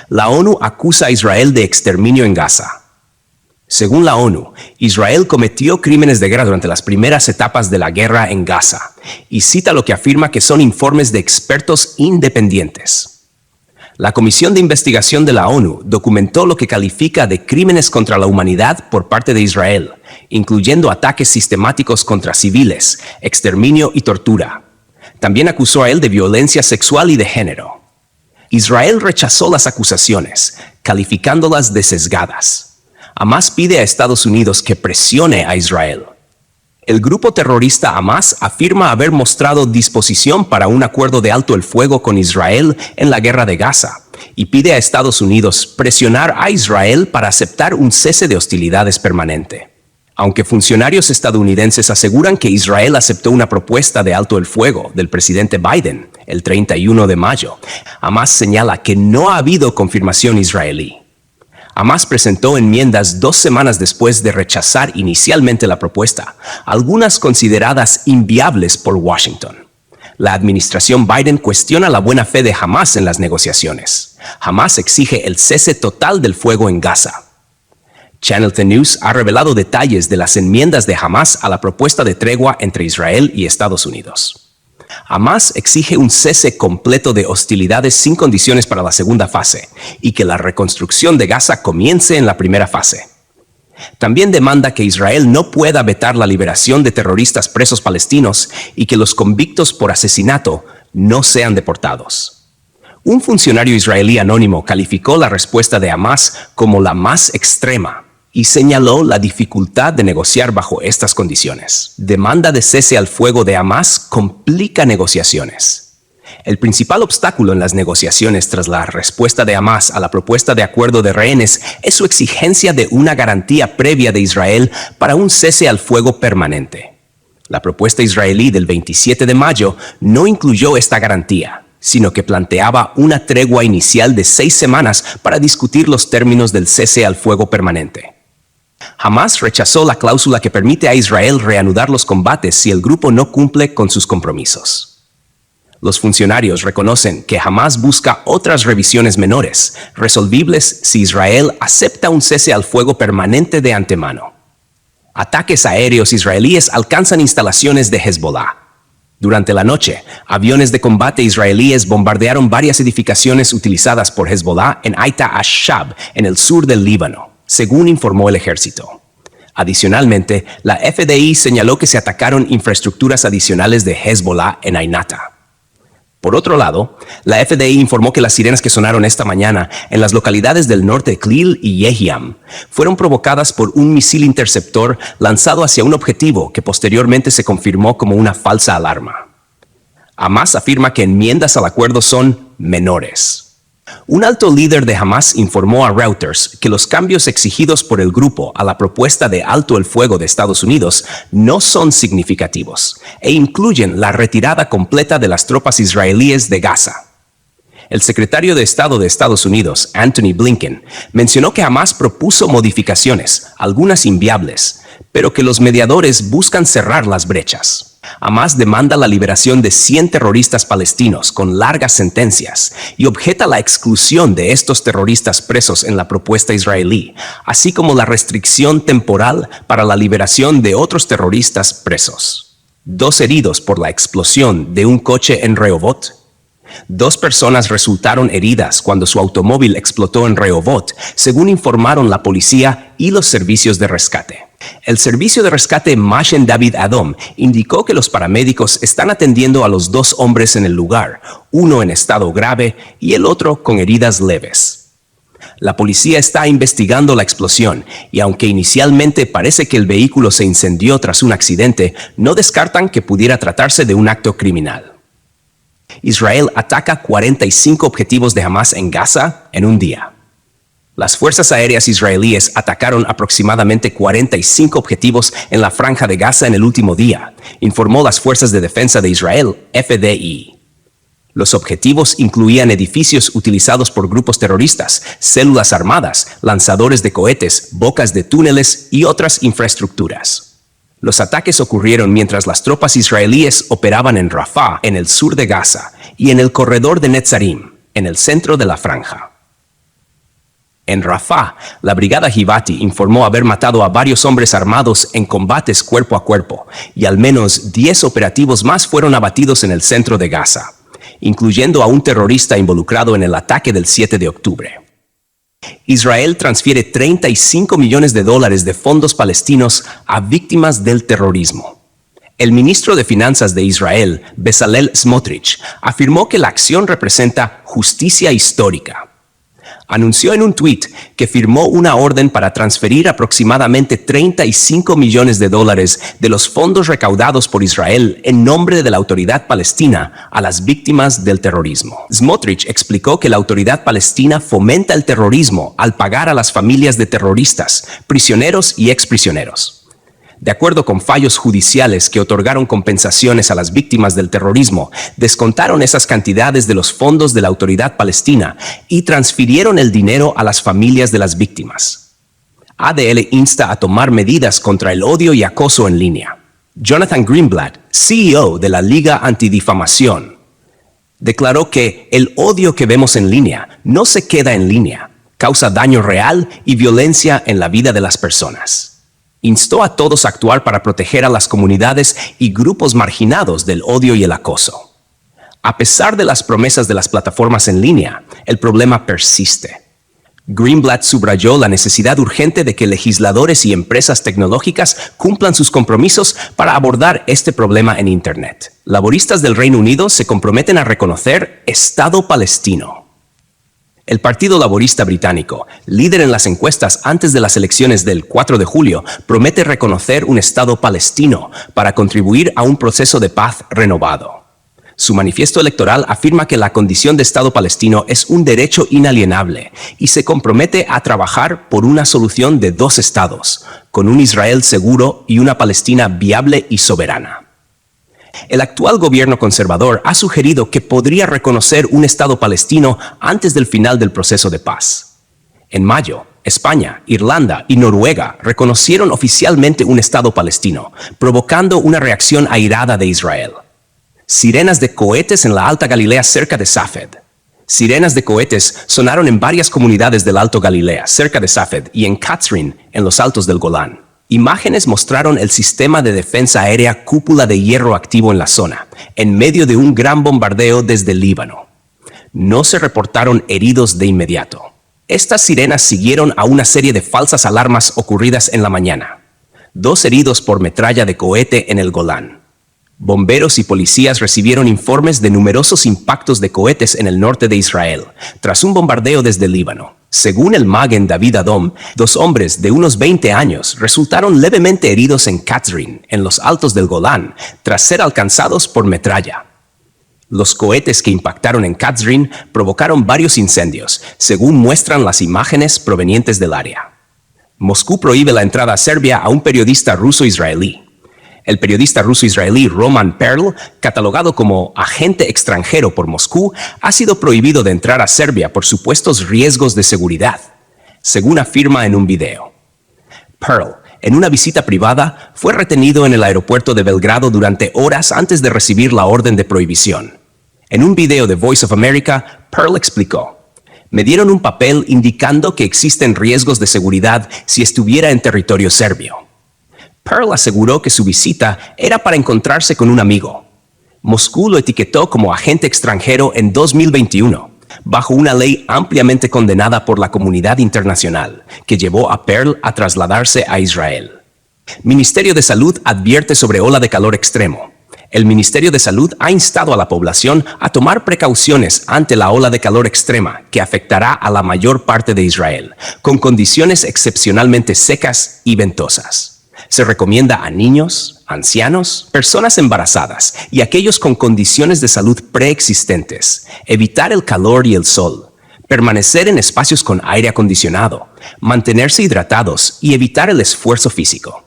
La ONU acusa a Israel de exterminio en Gaza. Según la ONU, Israel cometió crímenes de guerra durante las primeras etapas de la guerra en Gaza, y cita lo que afirma que son informes de expertos independientes. La Comisión de Investigación de la ONU documentó lo que califica de crímenes contra la humanidad por parte de Israel, incluyendo ataques sistemáticos contra civiles, exterminio y tortura. También acusó a él de violencia sexual y de género. Israel rechazó las acusaciones, calificándolas de sesgadas. Hamás pide a Estados Unidos que presione a Israel. El grupo terrorista Hamás afirma haber mostrado disposición para un acuerdo de alto el fuego con Israel en la guerra de Gaza y pide a Estados Unidos presionar a Israel para aceptar un cese de hostilidades permanente. Aunque funcionarios estadounidenses aseguran que Israel aceptó una propuesta de alto el fuego del presidente Biden el 31 de mayo, Hamás señala que no ha habido confirmación israelí. Hamás presentó enmiendas 2 semanas después de rechazar inicialmente la propuesta, algunas consideradas inviables por Washington. La administración Biden cuestiona la buena fe de Hamás en las negociaciones. Hamás exige el cese total del fuego en Gaza. Channel 10 News ha revelado detalles de las enmiendas de Hamás a la propuesta de tregua entre Israel y Estados Unidos. Hamás exige un cese completo de hostilidades sin condiciones para la segunda fase y que la reconstrucción de Gaza comience en la primera fase. También demanda que Israel no pueda vetar la liberación de terroristas presos palestinos y que los convictos por asesinato no sean deportados. Un funcionario israelí anónimo calificó la respuesta de Hamás como la más extrema y señaló la dificultad de negociar bajo estas condiciones. Demanda de cese al fuego de Hamás complica negociaciones. El principal obstáculo en las negociaciones tras la respuesta de Hamás a la propuesta de acuerdo de rehenes es su exigencia de una garantía previa de Israel para un cese al fuego permanente. La propuesta israelí del 27 de mayo no incluyó esta garantía, sino que planteaba una tregua inicial de 6 semanas para discutir los términos del cese al fuego permanente. Hamás rechazó la cláusula que permite a Israel reanudar los combates si el grupo no cumple con sus compromisos. Los funcionarios reconocen que Hamás busca otras revisiones menores, resolvibles si Israel acepta un cese al fuego permanente de antemano. Ataques aéreos israelíes alcanzan instalaciones de Hezbollah. Durante la noche, aviones de combate israelíes bombardearon varias edificaciones utilizadas por Hezbollah en Aita ash-Shab, en el sur del Líbano, según informó el ejército. Adicionalmente, la FDI señaló que se atacaron infraestructuras adicionales de Hezbollah en Ainata. Por otro lado, la FDI informó que las sirenas que sonaron esta mañana en las localidades del norte de Klil y Yehiam fueron provocadas por un misil interceptor lanzado hacia un objetivo que posteriormente se confirmó como una falsa alarma. Hamás afirma que enmiendas al acuerdo son menores. Un alto líder de Hamás informó a Reuters que los cambios exigidos por el grupo a la propuesta de alto el fuego de Estados Unidos no son significativos e incluyen la retirada completa de las tropas israelíes de Gaza. El secretario de Estado de Estados Unidos, Anthony Blinken, mencionó que Hamás propuso modificaciones, algunas inviables, pero que los mediadores buscan cerrar las brechas. Hamás demanda la liberación de 100 terroristas palestinos con largas sentencias y objeta la exclusión de estos terroristas presos en la propuesta israelí, así como la restricción temporal para la liberación de otros terroristas presos. 2 heridos por la explosión de un coche en Rehovot. 2 personas resultaron heridas cuando su automóvil explotó en Rehovot, según informaron la policía y los servicios de rescate. El servicio de rescate Magen David Adom indicó que los paramédicos están atendiendo a los 2 hombres en el lugar, uno en estado grave y el otro con heridas leves. La policía está investigando la explosión y aunque inicialmente parece que el vehículo se incendió tras un accidente, no descartan que pudiera tratarse de un acto criminal. Israel ataca 45 objetivos de Hamás en Gaza en un día. Las fuerzas aéreas israelíes atacaron aproximadamente 45 objetivos en la franja de Gaza en el último día, informó las Fuerzas de Defensa de Israel, FDI. Los objetivos incluían edificios utilizados por grupos terroristas, células armadas, lanzadores de cohetes, bocas de túneles y otras infraestructuras. Los ataques ocurrieron mientras las tropas israelíes operaban en Rafah, en el sur de Gaza, y en el corredor de Netzarim, en el centro de la franja. En Rafah, la brigada Givati informó haber matado a varios hombres armados en combates cuerpo a cuerpo, y al menos 10 operativos más fueron abatidos en el centro de Gaza, incluyendo a un terrorista involucrado en el ataque del 7 de octubre. Israel transfiere $35 millones de fondos palestinos a víctimas del terrorismo. El ministro de Finanzas de Israel, Bezalel Smotrich, afirmó que la acción representa justicia histórica. Anunció en un tuit que firmó una orden para transferir aproximadamente $35 millones de los fondos recaudados por Israel en nombre de la Autoridad Palestina a las víctimas del terrorismo. Smotrich explicó que la Autoridad Palestina fomenta el terrorismo al pagar a las familias de terroristas, prisioneros y exprisioneros. De acuerdo con fallos judiciales que otorgaron compensaciones a las víctimas del terrorismo, descontaron esas cantidades de los fondos de la Autoridad Palestina y transfirieron el dinero a las familias de las víctimas. ADL insta a tomar medidas contra el odio y acoso en línea. Jonathan Greenblatt, CEO de la Liga Antidifamación, declaró que el odio que vemos en línea no se queda en línea, causa daño real y violencia en la vida de las personas. Instó a todos a actuar para proteger a las comunidades y grupos marginados del odio y el acoso. A pesar de las promesas de las plataformas en línea, el problema persiste. Greenblatt subrayó la necesidad urgente de que legisladores y empresas tecnológicas cumplan sus compromisos para abordar este problema en Internet. Laboristas del Reino Unido se comprometen a reconocer Estado palestino. El Partido Laborista Británico, líder en las encuestas antes de las elecciones del 4 de julio, promete reconocer un Estado palestino para contribuir a un proceso de paz renovado. Su manifiesto electoral afirma que la condición de Estado palestino es un derecho inalienable y se compromete a trabajar por una solución de 2 estados, con un Israel seguro y una Palestina viable y soberana. El actual gobierno conservador ha sugerido que podría reconocer un Estado palestino antes del final del proceso de paz. En mayo, España, Irlanda y Noruega reconocieron oficialmente un Estado palestino, provocando una reacción airada de Israel. Sirenas de cohetes en la Alta Galilea cerca de Safed. Sirenas de cohetes sonaron en varias comunidades del Alto Galilea cerca de Safed y en Katzrin, en los altos del Golán. Imágenes mostraron el sistema de defensa aérea Cúpula de Hierro activo en la zona, en medio de un gran bombardeo desde el Líbano. No se reportaron heridos de inmediato. Estas sirenas siguieron a una serie de falsas alarmas ocurridas en la mañana. 2 heridos por metralla de cohete en el Golán. Bomberos y policías recibieron informes de numerosos impactos de cohetes en el norte de Israel, tras un bombardeo desde el Líbano. Según el Magen David Adom, 2 hombres de unos 20 años resultaron levemente heridos en Katzrin, en los altos del Golán, tras ser alcanzados por metralla. Los cohetes que impactaron en Katzrin provocaron varios incendios, según muestran las imágenes provenientes del área. Moscú prohíbe la entrada a Serbia a un periodista ruso-israelí. El periodista ruso-israelí Roman Perl, catalogado como agente extranjero por Moscú, ha sido prohibido de entrar a Serbia por supuestos riesgos de seguridad, según afirma en un video. Perl, en una visita privada, fue retenido en el aeropuerto de Belgrado durante horas antes de recibir la orden de prohibición. En un video de Voice of America, Perl explicó: "Me dieron un papel indicando que existen riesgos de seguridad si estuviera en territorio serbio". Perl aseguró que su visita era para encontrarse con un amigo. Moscú lo etiquetó como agente extranjero en 2021, bajo una ley ampliamente condenada por la comunidad internacional, que llevó a Perl a trasladarse a Israel. Ministerio de Salud advierte sobre ola de calor extremo. El Ministerio de Salud ha instado a la población a tomar precauciones ante la ola de calor extrema que afectará a la mayor parte de Israel, con condiciones excepcionalmente secas y ventosas. Se recomienda a niños, ancianos, personas embarazadas y aquellos con condiciones de salud preexistentes evitar el calor y el sol, permanecer en espacios con aire acondicionado, mantenerse hidratados y evitar el esfuerzo físico.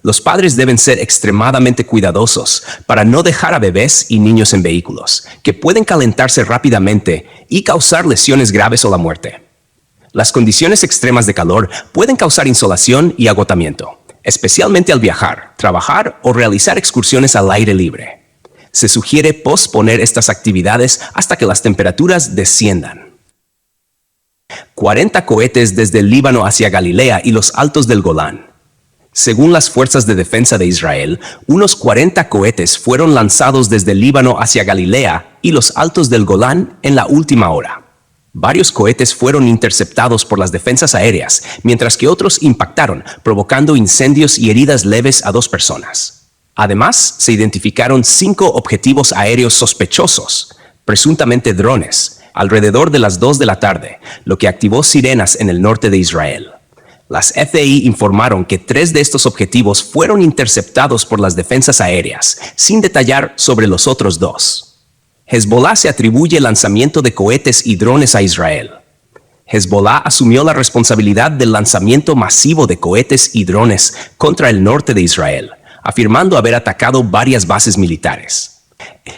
Los padres deben ser extremadamente cuidadosos para no dejar a bebés y niños en vehículos, que pueden calentarse rápidamente y causar lesiones graves o la muerte. Las condiciones extremas de calor pueden causar insolación y agotamiento, especialmente al viajar, trabajar o realizar excursiones al aire libre. Se sugiere posponer estas actividades hasta que las temperaturas desciendan. 40 cohetes desde el Líbano hacia Galilea y los altos del Golán. Según las fuerzas de defensa de Israel, unos 40 cohetes fueron lanzados desde el Líbano hacia Galilea y los altos del Golán en la última hora. Varios cohetes fueron interceptados por las defensas aéreas, mientras que otros impactaron, provocando incendios y heridas leves a 2 personas. Además, se identificaron 5 objetivos aéreos sospechosos, presuntamente drones, alrededor de las 2 de la tarde, lo que activó sirenas en el norte de Israel. Las FBI informaron que 3 de estos objetivos fueron interceptados por las defensas aéreas, sin detallar sobre los otros 2. Hezbollah se atribuye el lanzamiento de cohetes y drones a Israel. Hezbollah asumió la responsabilidad del lanzamiento masivo de cohetes y drones contra el norte de Israel, afirmando haber atacado varias bases militares.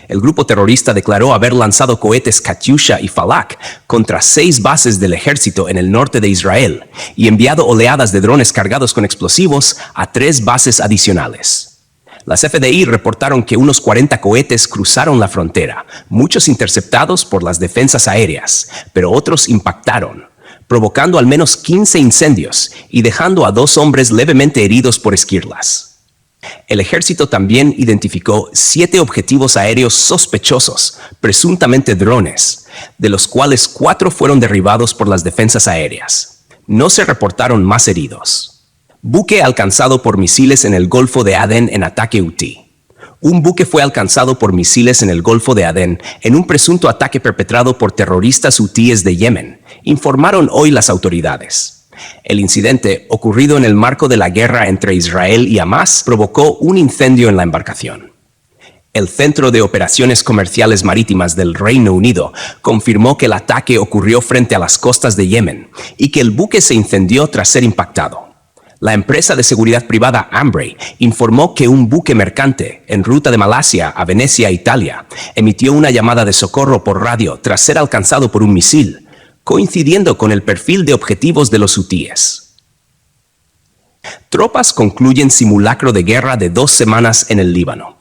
El grupo terrorista declaró haber lanzado cohetes Katyusha y Falak contra 6 bases del ejército en el norte de Israel y enviado oleadas de drones cargados con explosivos a 3 bases adicionales. Las FDI reportaron que unos 40 cohetes cruzaron la frontera, muchos interceptados por las defensas aéreas, pero otros impactaron, provocando al menos 15 incendios y dejando a 2 hombres levemente heridos por esquirlas. El ejército también identificó 7 objetivos aéreos sospechosos, presuntamente drones, de los cuales 4 fueron derribados por las defensas aéreas. No se reportaron más heridos. Buque alcanzado por misiles en el Golfo de Adén en ataque hutí. Un buque fue alcanzado por misiles en el Golfo de Adén en un presunto ataque perpetrado por terroristas hutíes de Yemen, informaron hoy las autoridades. El incidente, ocurrido en el marco de la guerra entre Israel y Hamás, provocó un incendio en la embarcación. El Centro de Operaciones Comerciales Marítimas del Reino Unido confirmó que el ataque ocurrió frente a las costas de Yemen y que el buque se incendió tras ser impactado. La empresa de seguridad privada Ambrey informó que un buque mercante en ruta de Malasia a Venecia, Italia, emitió una llamada de socorro por radio tras ser alcanzado por un misil, coincidiendo con el perfil de objetivos de los hutíes. Tropas concluyen simulacro de guerra de 2 semanas en el Líbano.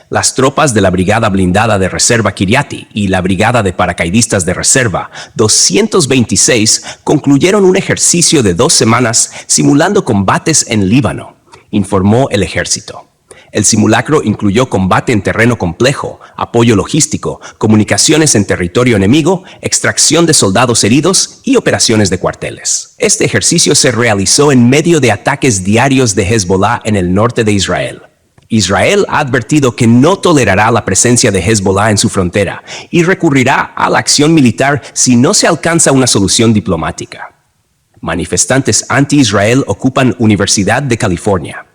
Las tropas de la Brigada Blindada de Reserva Kiryati y la Brigada de Paracaidistas de Reserva 226 concluyeron un ejercicio de 2 semanas simulando combates en Líbano, informó el ejército. El simulacro incluyó combate en terreno complejo, apoyo logístico, comunicaciones en territorio enemigo, extracción de soldados heridos y operaciones de cuarteles. Este ejercicio se realizó en medio de ataques diarios de Hezbollah en el norte de Israel. Israel ha advertido que no tolerará la presencia de Hezbollah en su frontera y recurrirá a la acción militar si no se alcanza una solución diplomática. Manifestantes anti-Israel ocupan Universidad de California.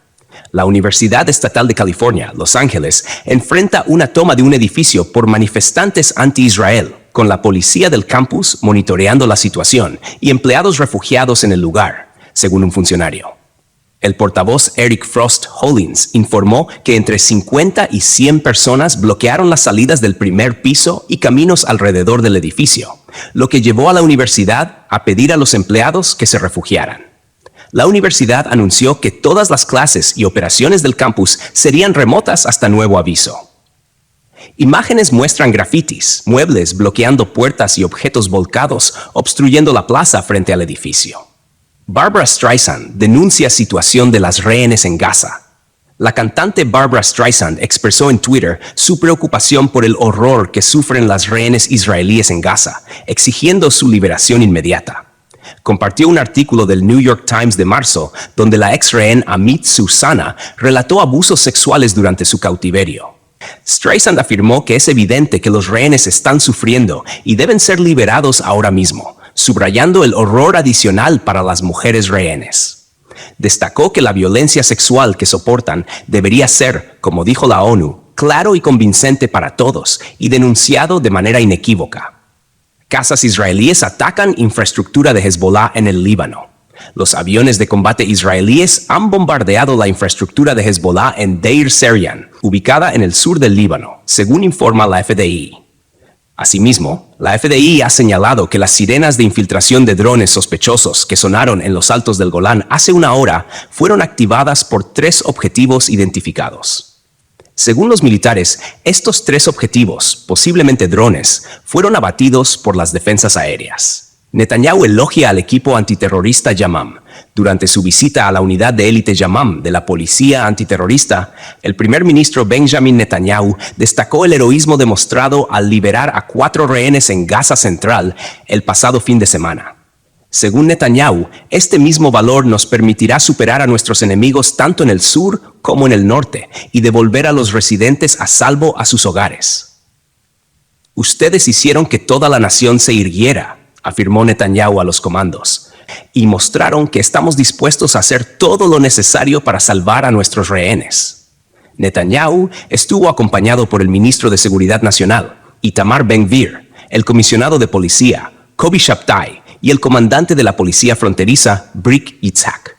La Universidad Estatal de California, Los Ángeles, enfrenta una toma de un edificio por manifestantes anti-Israel, con la policía del campus monitoreando la situación y empleados refugiados en el lugar, según un funcionario. El portavoz Eric Frost Hollins informó que entre 50 y 100 personas bloquearon las salidas del primer piso y caminos alrededor del edificio, lo que llevó a la universidad a pedir a los empleados que se refugiaran. La universidad anunció que todas las clases y operaciones del campus serían remotas hasta nuevo aviso. Imágenes muestran grafitis, muebles bloqueando puertas y objetos volcados, obstruyendo la plaza frente al edificio. Barbra Streisand denuncia situación de las rehenes en Gaza. La cantante Barbra Streisand expresó en Twitter su preocupación por el horror que sufren las rehenes israelíes en Gaza, exigiendo su liberación inmediata. Compartió un artículo del New York Times de marzo, donde la ex rehén Amit Susana relató abusos sexuales durante su cautiverio. Streisand afirmó que es evidente que los rehenes están sufriendo y deben ser liberados ahora mismo, subrayando el horror adicional para las mujeres rehenes. Destacó que la violencia sexual que soportan debería ser, como dijo la ONU, claro y convincente para todos y denunciado de manera inequívoca. Cazas israelíes atacan infraestructura de Hezbollah en el Líbano. Los aviones de combate israelíes han bombardeado la infraestructura de Hezbollah en Deir Serian, ubicada en el sur del Líbano, según informa la FDI. Asimismo, la FDI ha señalado que las sirenas de infiltración de drones sospechosos que sonaron en los altos del Golán hace una hora fueron activadas por 3 objetivos identificados. Según los militares, estos 3 objetivos, posiblemente drones, fueron abatidos por las defensas aéreas. Netanyahu elogia al equipo antiterrorista Yamam. Durante su visita a la unidad de élite Yamam de la policía antiterrorista, el primer ministro Benjamin Netanyahu destacó el heroísmo demostrado al liberar a 4 rehenes en Gaza Central el pasado fin de semana. Según Netanyahu, este mismo valor nos permitirá superar a nuestros enemigos tanto en el sur como en el norte y devolver a los residentes a salvo a sus hogares. Ustedes hicieron que toda la nación se irguiera, afirmó Netanyahu a los comandos, y mostraron que estamos dispuestos a hacer todo lo necesario para salvar a nuestros rehenes. Netanyahu estuvo acompañado por el ministro de Seguridad Nacional, Itamar Ben-Gvir, el comisionado de policía, Kobi Shabtai, y el comandante de la policía fronteriza, Brik Yitzhak.